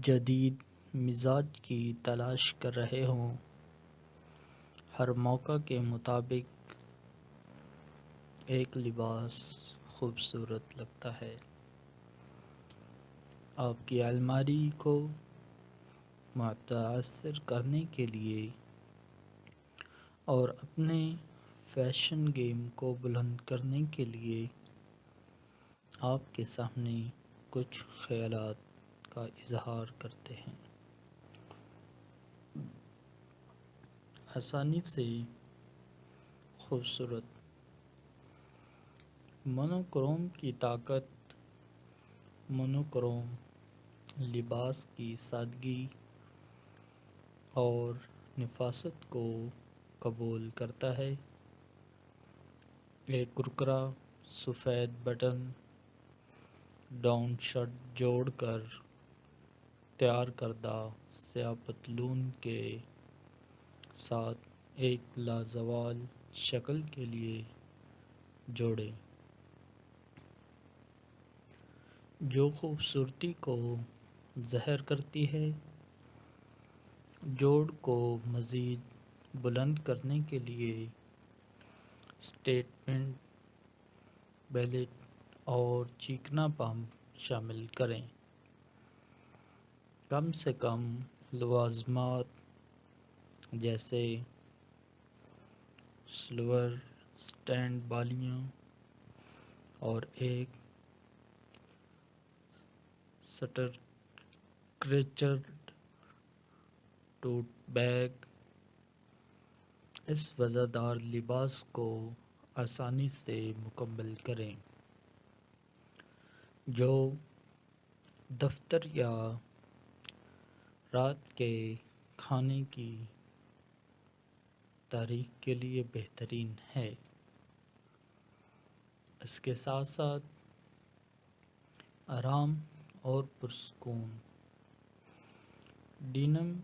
جدید مزاج کی تلاش کر رہے ہوں، ہر موقع کے مطابق ایک لباس خوبصورت لگتا ہے۔ آپ کی الماری کو متاثر کرنے کے لیے اور اپنے فیشن گیم کو بلند کرنے کے لیے آپ کے سامنے کچھ خیالات کا اظہار کرتے ہیں۔ آسانی سے خوبصورت مونوکروم کی طاقت۔ مونوکروم لباس کی سادگی اور نفاست کو قبول کرتا ہے۔ ایک کرکرا سفید بٹن ڈاؤن شرٹ جوڑ کر تیار کردہ سیاہ پتلون کے ساتھ ایک لازوال شکل کے لیے جوڑیں، جو خوبصورتی کو ظاہر کرتی ہے۔ جوڑ کو مزید بلند کرنے کے لیے سٹیٹمنٹ بیلٹ اور چیکنا پمپ شامل کریں۔ کم سے کم لوازمات جیسے سلور سٹینڈ بالیاں اور ایک سٹرکچرڈ ٹوٹ بیگ اس وزردار لباس کو آسانی سے مکمل کریں، جو دفتر یا رات کے کھانے کی تاریخ کے لیے بہترین ہے۔ اس کے ساتھ ساتھ آرام اور پرسکون ڈینم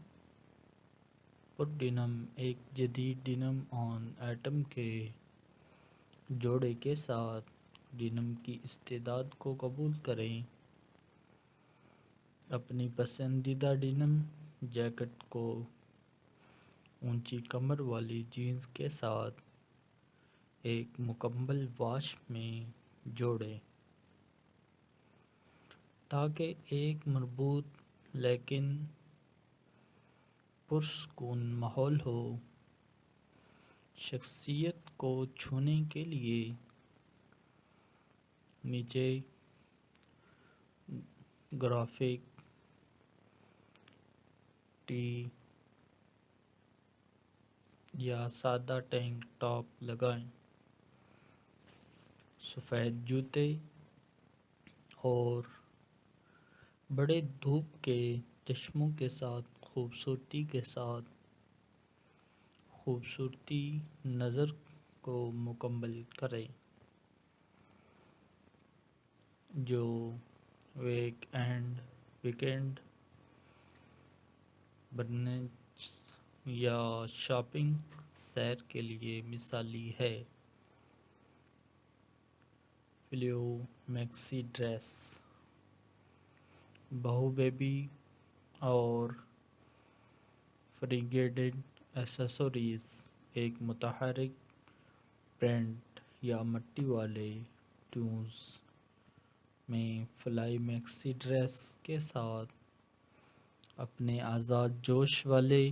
پر ڈینم ایک جدید ڈینم آن ایٹم کے جوڑے کے ساتھ ڈینم کی استعداد کو قبول کریں۔ اپنی پسندیدہ ڈینم جیکٹ کو اونچی کمر والی جینز کے ساتھ ایک مکمل واش میں جوڑیں تاکہ ایک مربوط لیکن پرسکون ماحول ہو۔ شخصیت کو چھونے کے لیے نیچے گرافک ٹی یا سادہ ٹینک ٹاپ لگائیں۔ سفید جوتے اور بڑے دھوپ کے چشموں کے ساتھ خوبصورتی نظر کو مکمل کریں، جو ویکینڈ برنچ یا شاپنگ سیر کے لیے مثالی ہے۔ فلیو میکسی ڈریس بہو بیبی اور فریگیٹڈ ایکسیسریز ایک متحرک پرنٹ یا مٹی والے ٹونز میں فلائی میکسی ڈریس کے ساتھ اپنے آزاد جوش والے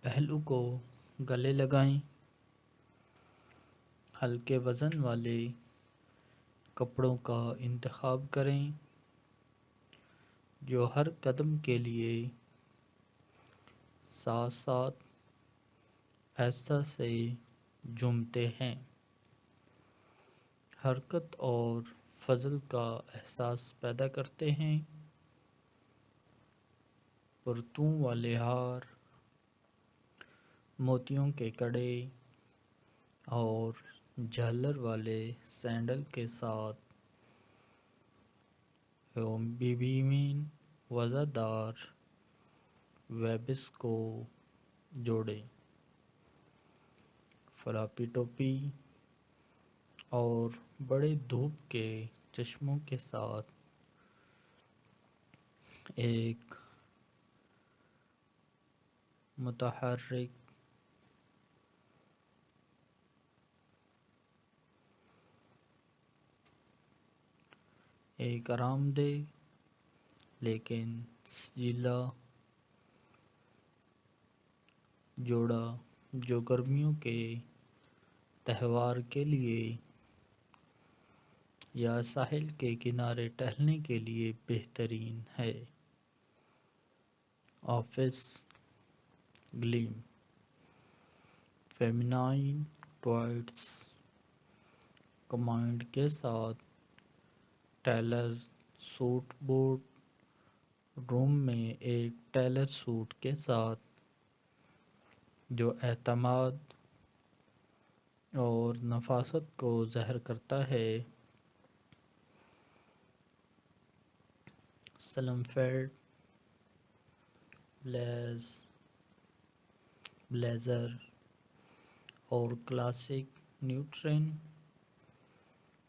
پہلو کو گلے لگائیں۔ ہلکے وزن والے کپڑوں کا انتخاب کریں جو ہر قدم کے لیے ساتھ ساتھ احساس سے جھومتے ہیں، حرکت اور فضل کا احساس پیدا کرتے ہیں۔ پرتوں والے ہار، موتیوں کے کڑے اور جھالر والے سینڈل کے ساتھ بیبیین وزردار ویبس کو جوڑیں۔ فلاپی ٹوپی اور بڑے دھوپ کے چشموں کے ساتھ ایک متحرک ایک آرام دہ لیکن سجیلا جوڑا جو گرمیوں کے تہوار کے لیے یا ساحل کے کنارے ٹہلنے کے لیے بہترین ہے۔ آفس گلیم فیمینائن ٹوائٹس کمانڈ کے ساتھ ٹیلر سوٹ بورڈ روم میں ایک ٹیلر سوٹ کے ساتھ جو اعتماد اور نفاست کو ظاہر کرتا ہے۔ سلم فیلڈ بلیزر اور کلاسک نیوٹرن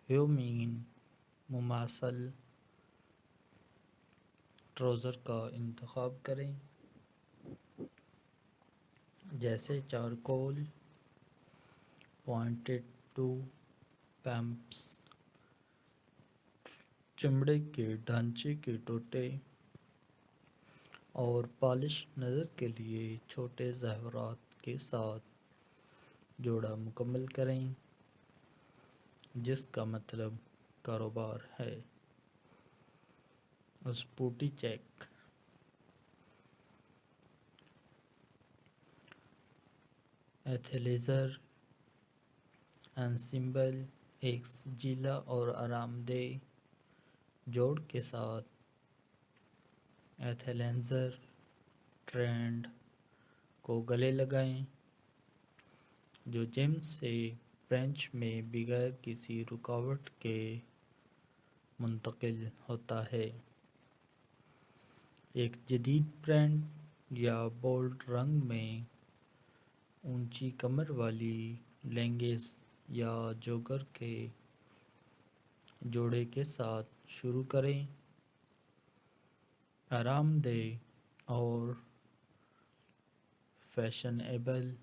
ہیومین مماثل ٹراؤزر کا انتخاب کریں، جیسے چارکول پوائنٹڈ ٹو پمپس، چمڑے کے ڈھانچے کے ٹوٹے اور پالش نظر کے لیے چھوٹے زیورات کے ساتھ جوڑا مکمل کریں، جس کا مطلب کاروبار ہے۔ اسپوٹی چیک ایتھلیزر انسمبل ایک سجیلا اور آرام دہ جوڑ کے ساتھ ایتھلیزر ٹرینڈ کو گلے لگائیں، جو جم سے برنچ میں بغیر کسی رکاوٹ کے منتقل ہوتا ہے۔ ایک جدید پرنٹ یا بولڈ رنگ میں اونچی کمر والی لیگنگز یا جوگر کے جوڑے کے ساتھ شروع کریں۔ آرام دہ اور فیشنیبل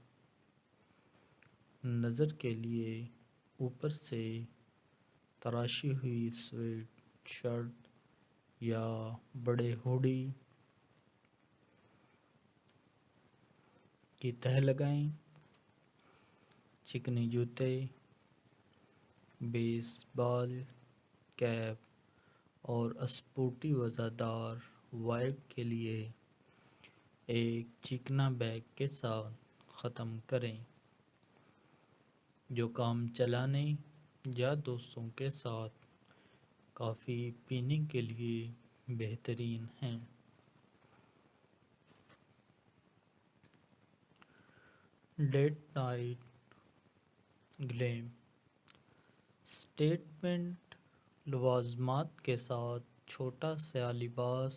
نظر کے لیے اوپر سے تراشی ہوئی سویٹ شرٹ یا بڑے ہوڈی کی تہ لگائیں۔ چکنی جوتے، بیس بال کیپ اور اسپورٹی وزردار وائب کے لیے ایک چکنا بیگ کے ساتھ ختم کریں، جو کام چلانے یا دوستوں کے ساتھ کافی پینے کے لیے بہترین ہیں۔ ڈیٹ نائٹ گلیم اسٹیٹمنٹ لوازمات کے ساتھ چھوٹا سیاہ لباس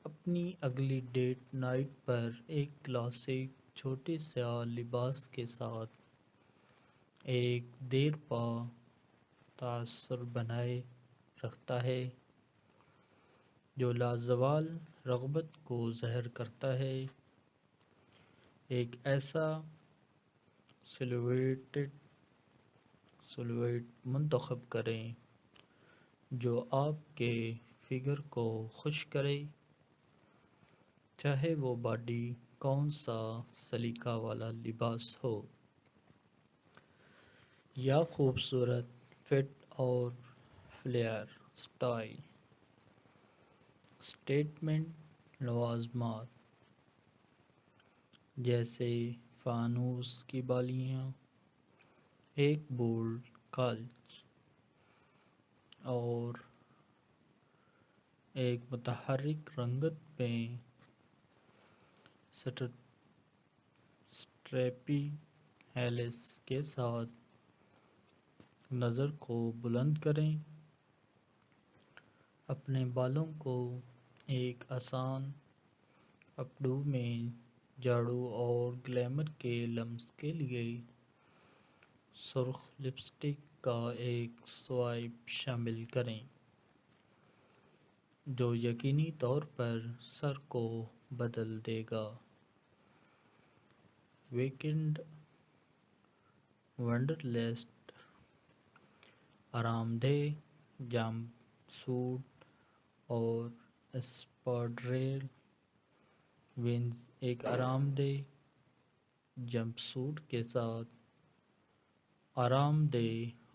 اپنی اگلی ڈیٹ نائٹ پر ایک کلاسک چھوٹے سیاہ لباس کے ساتھ ایک دیرپا تاثر بنائے رکھتا ہے، جو لازوال رغبت کو ظاہر کرتا ہے۔ ایک ایسا سلویٹ منتخب کریں جو آپ کے فگر کو خوش کرے، چاہے وہ باڈی کون سا سلیقہ والا لباس ہو، یا خوبصورت فٹ اور فلیئر سٹائل۔ اسٹیٹمنٹ لوازمات جیسے فانوس کی بالیاں، ایک بولڈ کلچ اور ایک متحرک رنگت میں سٹریپی ہیلس کے ساتھ نظر کو بلند کریں۔ اپنے بالوں کو ایک آسان اپ ڈو میں جھاڑو اور گلیمر کے لمس کے لیے سرخ لپسٹک کا ایک سوائپ شامل کریں۔ جو یقینی طور پر سر کو بدل دے گا۔ ویکنڈ ونڈرلسٹ آرام دہ جمپ سوٹ اور اسپاڈریل ونز ایک آرام دہ جمپ سوٹ کے ساتھ آرام دہ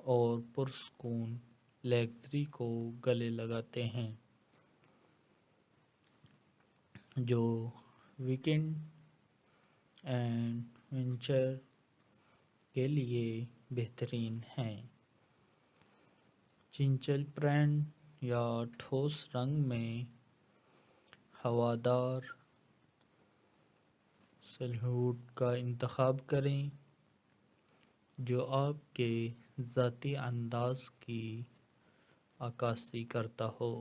اور پرسکون لگژری کو گلے لگاتے ہیں، جو ویکنڈ ایڈونچر کے لیے بہترین ہیں۔ چنچل پرنٹ یا ٹھوس رنگ میں ہوادار سلہوٹ کا انتخاب کریں جو آپ کے ذاتی انداز کی عکاسی کرتا ہو۔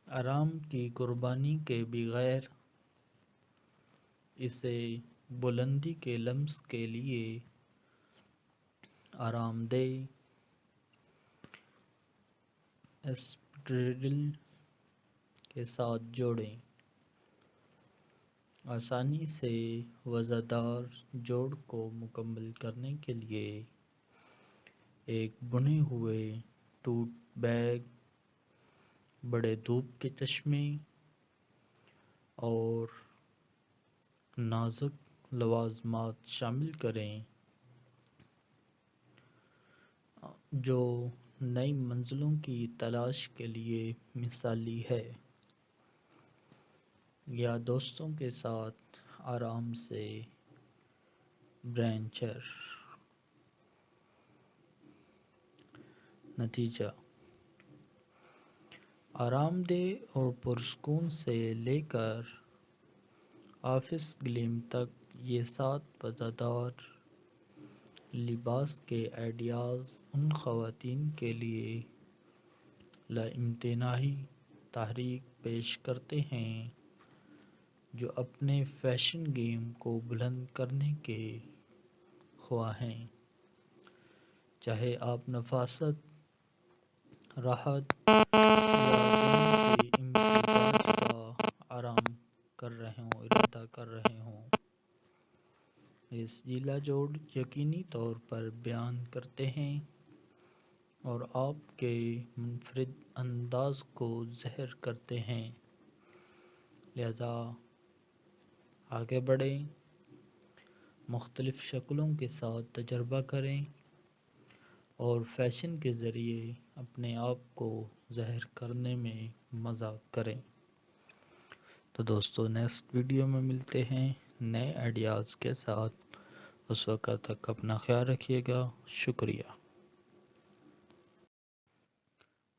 آرام کی قربانی کے بغیر اسے بلندی کے لمس کے لیے آرام دہ اسپریڈل کے ساتھ جوڑیں۔ آسانی سے وزردار جوڑ کو مکمل کرنے کے لیے ایک بنے ہوئے ٹوٹ بیگ، بڑے دھوپ کے چشمے اور نازک لوازمات شامل کریں جو نئی منزلوں کی تلاش کے لیے مثالی ہے، یا دوستوں کے ساتھ آرام سے برینچر۔ نتیجہ: آرام دہ اور پرسکون سے لے کر آفس گلیم تک، یہ 7 مزیدار لباس کے آئیڈیاز ان خواتین کے لیے لامتناہی تحریک پیش کرتے ہیں جو اپنے فیشن گیم کو بلند کرنے کے خواہاں ہیں، چاہے آپ نفاست، راحت یا دونوں کے امتزاج کا ارادہ کر رہے ہوں۔ یہ ضلع جوڑ یقینی طور پر بیان کرتے ہیں اور آپ کے منفرد انداز کو ظاہر کرتے ہیں، لہذا آگے بڑھیں، مختلف شکلوں کے ساتھ تجربہ کریں اور فیشن کے ذریعے اپنے آپ کو ظاہر کرنے میں مزہ کریں۔ تو دوستو، نیکسٹ ویڈیو میں ملتے ہیں نئے آئیڈیاز کے ساتھ۔ اس وقت تک اپنا خیال رکھیے گا۔ شکریہ۔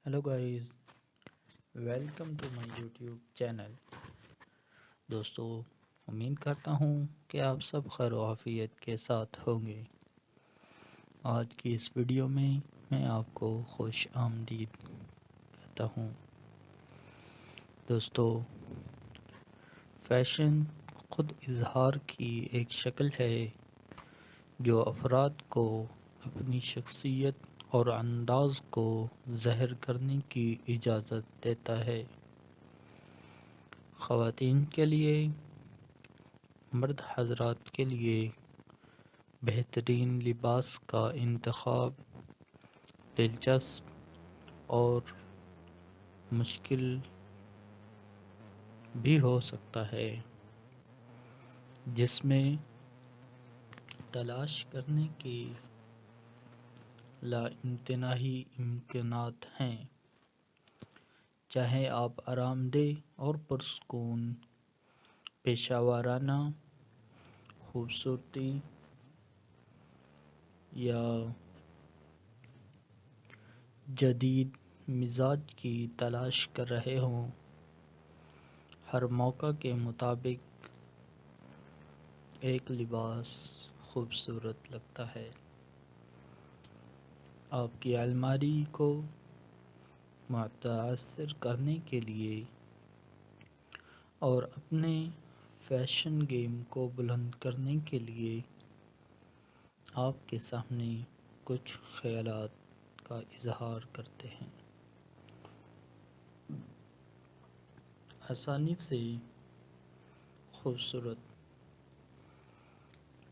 Hello guys, welcome to my YouTube channel. دوستو، امید کرتا ہوں کہ آپ سب خیر و عافیت کے ساتھ ہوں گے۔ آج کی اس ویڈیو میں میں آپ کو خوش آمدید کہتا ہوں۔ دوستو، فیشن خود اظہار کی ایک شکل ہے جو افراد کو اپنی شخصیت اور انداز کو ظاہر کرنے کی اجازت دیتا ہے۔ خواتین کے لیے، مرد حضرات کے لیے بہترین لباس کا انتخاب دلچسپ اور مشکل بھی ہو سکتا ہے، جس میں تلاش کرنے کے لامتناہی امکانات ہیں۔ چاہے آپ آرام دہ اور پرسکون پیشہ ورانہ خوبصورتی یا جدید مزاج کی تلاش کر رہے ہوں، ہر موقع کے مطابق ایک لباس خوبصورت لگتا ہے۔ آپ کی الماری کو متاثر کرنے کے لیے اور اپنے فیشن گیم کو بلند کرنے کے لیے آپ کے سامنے کچھ خیالات کا اظہار کرتے ہیں۔ آسانی سے خوبصورت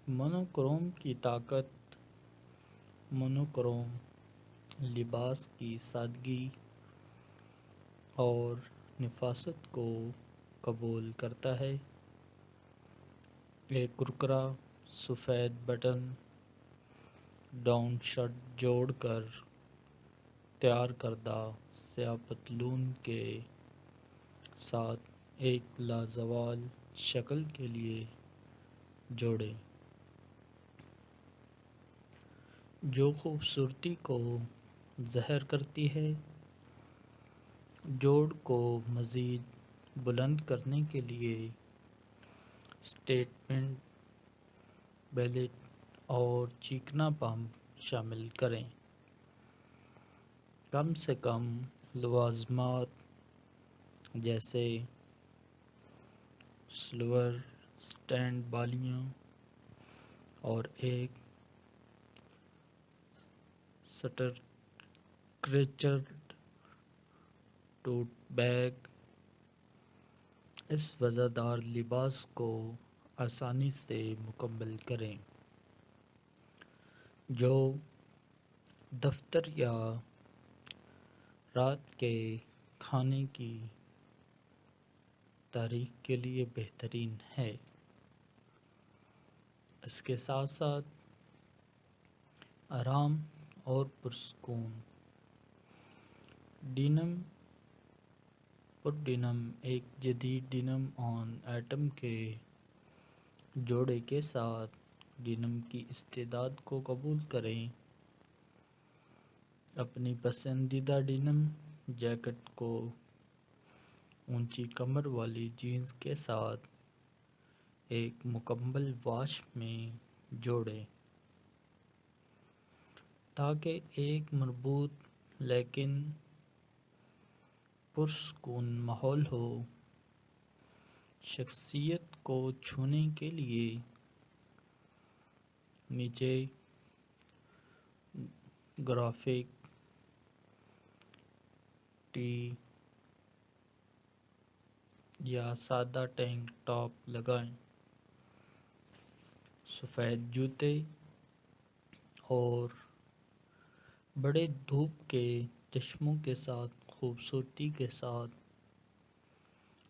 مونوکروم کی طاقت مونوکروم لباس کی سادگی اور نفاست کو قبول کرتا ہے۔ ایک کرکرا سفید بٹن ڈاؤن شرٹ جوڑ کر تیار کردہ سیاہ پتلون کے ساتھ ایک لازوال شکل کے لیے جوڑیں جو خوبصورتی کو ظاہر کرتی ہے۔ جوڑ کو مزید بلند کرنے کے لیے سٹیٹمنٹ بیلٹ اور چیکنا پمپ شامل کریں۔ کم سے کم لوازمات جیسے سلور سٹینڈ بالیاں اور ایک سٹرکچرڈ ٹوٹ بیگ اس وزردار لباس کو آسانی سے مکمل کریں جو دفتر یا رات کے کھانے کی تاریخ کے لیے بہترین ہے۔ اس کے ساتھ ساتھ آرام اور پرسکون ڈینم پر ڈینم ایک جدید ڈینم آن ایٹم کے جوڑے کے ساتھ ڈینم کی استعداد کو قبول کریں۔ اپنی پسندیدہ ڈینم جیکٹ کو اونچی کمر والی جینز کے ساتھ ایک مکمل واش میں جوڑیں تاکہ ایک مربوط لیکن پرسکون ماحول ہو۔ شخصیت کو چھونے کے لیے نیچے گرافک ٹی یا سادہ ٹینک ٹاپ لگائیں۔ سفید جوتے اور بڑے دھوپ کے چشموں کے ساتھ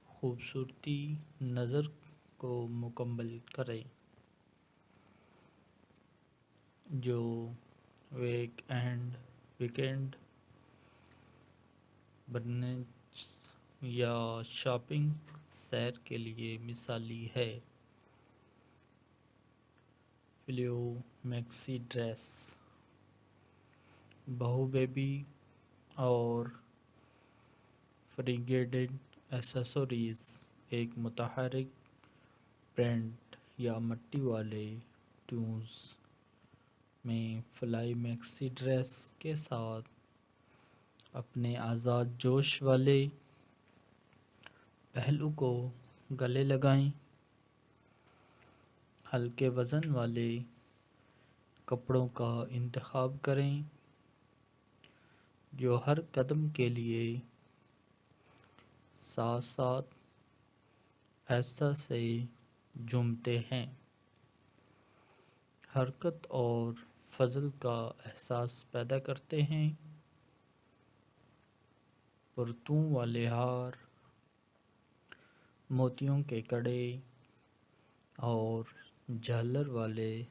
خوبصورتی نظر کو مکمل کریں جو ویکینڈ برنچ یا شاپنگ سیر کے لیے مثالی ہے۔ فلیو میکسی ڈریس بہو بیبی اور فریگیٹڈ ایکسیسریز ایک متحرک پرنٹ یا مٹی والے ٹونز میں فلائی میکسی ڈریس کے ساتھ اپنے آزاد جوش والے پہلو کو گلے لگائیں۔ ہلکے وزن والے کپڑوں کا انتخاب کریں جو ہر قدم کے لیے ساتھ ساتھ ایسا سے جھومتے ہیں، حرکت اور فضل کا احساس پیدا کرتے ہیں۔ پرتوں والے ہار، موتیوں کے کڑے اور جھالر والے